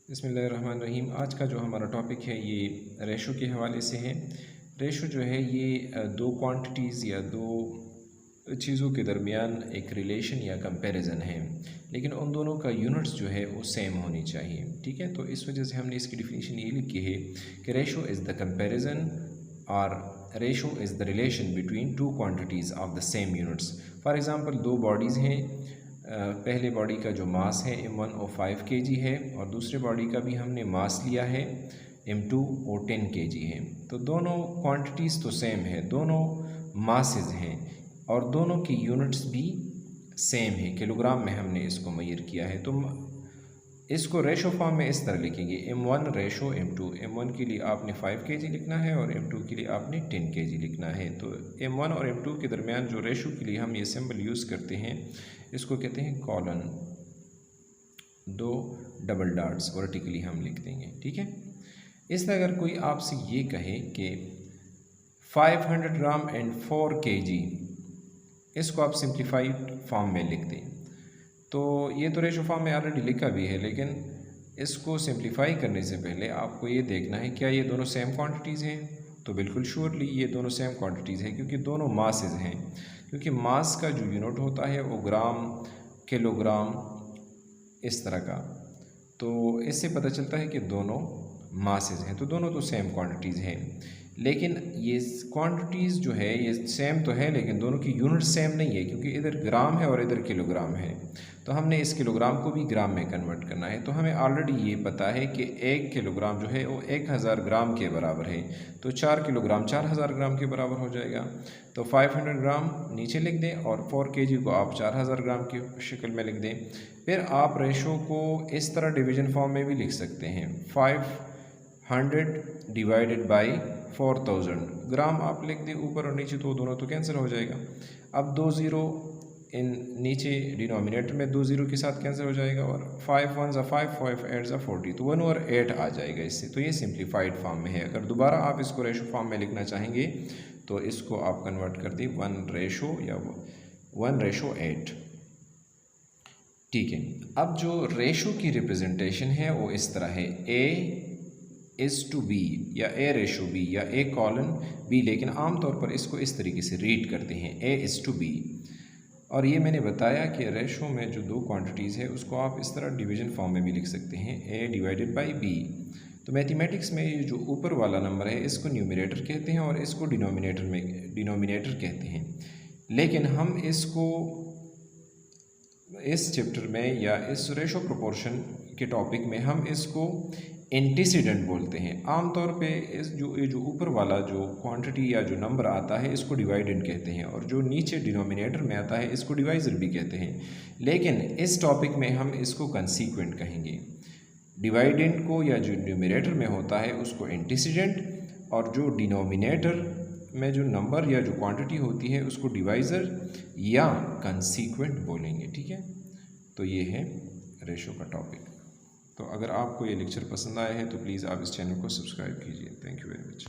बिस्मिल्लाहिर्रहमानिर्रहीम। आज का जो हमारा टॉपिक है ये रेशो के हवाले से है। रेशो जो है ये दो क्वांटिटीज़ या दो चीज़ों के दरमियान एक रिलेशन या कंपैरिजन है, लेकिन उन दोनों का यूनिट्स जो है वो सेम होनी चाहिए। ठीक है, तो इस वजह से हमने इसकी डिफिनीशन ये लिखी है कि रेशो इज़ द कंपैरिजन और ratio is the relation between two quantities of the same units. For example दो बॉडीज़ हैं, पहले बॉडी का जो मास है m1 वो 5 kg है और दूसरे बॉडी का भी हमने मास लिया है m2 वो 10 kg है। तो दोनों क्वांटिटीज़ तो सेम है, दोनों मासेस हैं और दोनों की यूनिट्स भी सेम है। किलोग्राम में हमने इसको मेजर किया है। तो इसको रेशो फॉर्म में इस तरह लिखेंगे m1 रेशो m2। m1 के लिए आपने 5 kg लिखना है और m2 के लिए आपने 10 kg लिखना है। तो m1 और m2 के दरमियान जो रेशो के लिए हम ये सिंबल यूज़ करते हैं इसको कहते हैं कॉलन। दो डबल डॉट्स वर्टिकली हम लिख देंगे। ठीक है, इसमें अगर कोई आपसे ये कहे कि 500 ग्राम एंड 4 kg, इसको आप सिंप्लीफाइड फॉर्म में लिख दें, तो ये तो रेशो फॉर्म में ऑलरेडी लिखा भी है, लेकिन इसको सिंप्लीफाई करने से पहले आपको ये देखना है क्या ये दोनों सेम क्वांटिटीज़ हैं। तो बिल्कुल श्योरली ये दोनों सेम क्वांटिटीज़ हैं, क्योंकि दोनों मासेस हैं। क्योंकि मास का जो यूनिट होता है वो ग्राम, किलोग्राम, इस तरह का। तो इससे पता चलता है कि दोनों मासेस हैं, तो दोनों तो सेम क्वांटिटीज़ हैं। लेकिन ये क्वांटिटीज़ जो है ये सेम तो है, लेकिन दोनों की यूनिट सेम नहीं है, क्योंकि इधर ग्राम है और इधर किलोग्राम है। तो हमने इस किलोग्राम को भी ग्राम में कन्वर्ट करना है। तो हमें ऑलरेडी ये पता है कि 1 किलोग्राम जो है वो 1000 ग्राम के बराबर है। तो 4 किलोग्राम 4000 ग्राम के बराबर हो जाएगा। तो 500 ग्राम नीचे लिख दें और 4 kg को आप 4000 ग्राम की शक्ल में लिख दें। फिर आप रेशो को इस तरह डिवीज़न फॉर्म में भी लिख सकते हैं, 500 डिवाइडेड बाई 4000 ग्राम आप लिख दें ऊपर और नीचे, तो दोनों तो कैंसिल हो जाएगा। अब 2 ज़ीरो इन नीचे डिनोमिनेटर में 2 ज़ीरो के साथ कैंसिल हो जाएगा और 5 1 5 5 8 40, तो 1 और 8 आ जाएगा इससे। तो ये सिंप्लीफाइड फॉर्म में है। अगर दोबारा आप इसको रेशो फॉर्म में लिखना चाहेंगे तो इसको आप कन्वर्ट कर दें 1 रेशो या 1 रेशो 8। ठीक है, अब जो रेशो की रिप्रेजेंटेशन है वो इस तरह है, A:B या A रेशो B या A कॉलन B, लेकिन आमतौर पर इसको इस तरीके से रीड करते हैं A:B। और ये मैंने बताया कि रेशो में जो दो क्वांटिटीज़ है उसको आप इस तरह डिवीज़न फॉर्म में भी लिख सकते हैं, A डिवाइडेड बाई B। तो मैथमेटिक्स में ये जो ऊपर वाला नंबर है इसको न्यूमरेटर कहते हैं और इसको डिनोमिनेटर कहते हैं। लेकिन हम इसको इस चैप्टर में या इस रेशो प्रोपोर्शन के टॉपिक में हम इसको एंटीसीडेंट बोलते हैं। आमतौर पे ये जो ऊपर वाला जो क्वांटिटी या जो नंबर आता है इसको डिवाइडेंड कहते हैं और जो नीचे डिनोमिनेटर में आता है इसको डिवाइज़र भी कहते हैं। लेकिन इस टॉपिक में हम इसको कंसीक्वेंट कहेंगे। डिवाइडेंड को या जो न्यूमरेटर में होता है उसको एंटीसीडेंट और जो डिनोमिनेटर में जो नंबर या जो क्वांटिटी होती है उसको डिवाइज़र या कंसीक्वेंट बोलेंगे। ठीक है, तो ये है रेशो का टॉपिक। तो अगर आपको ये लेक्चर पसंद आया है तो प्लीज़ आप इस चैनल को सब्सक्राइब कीजिए। Thank you very much.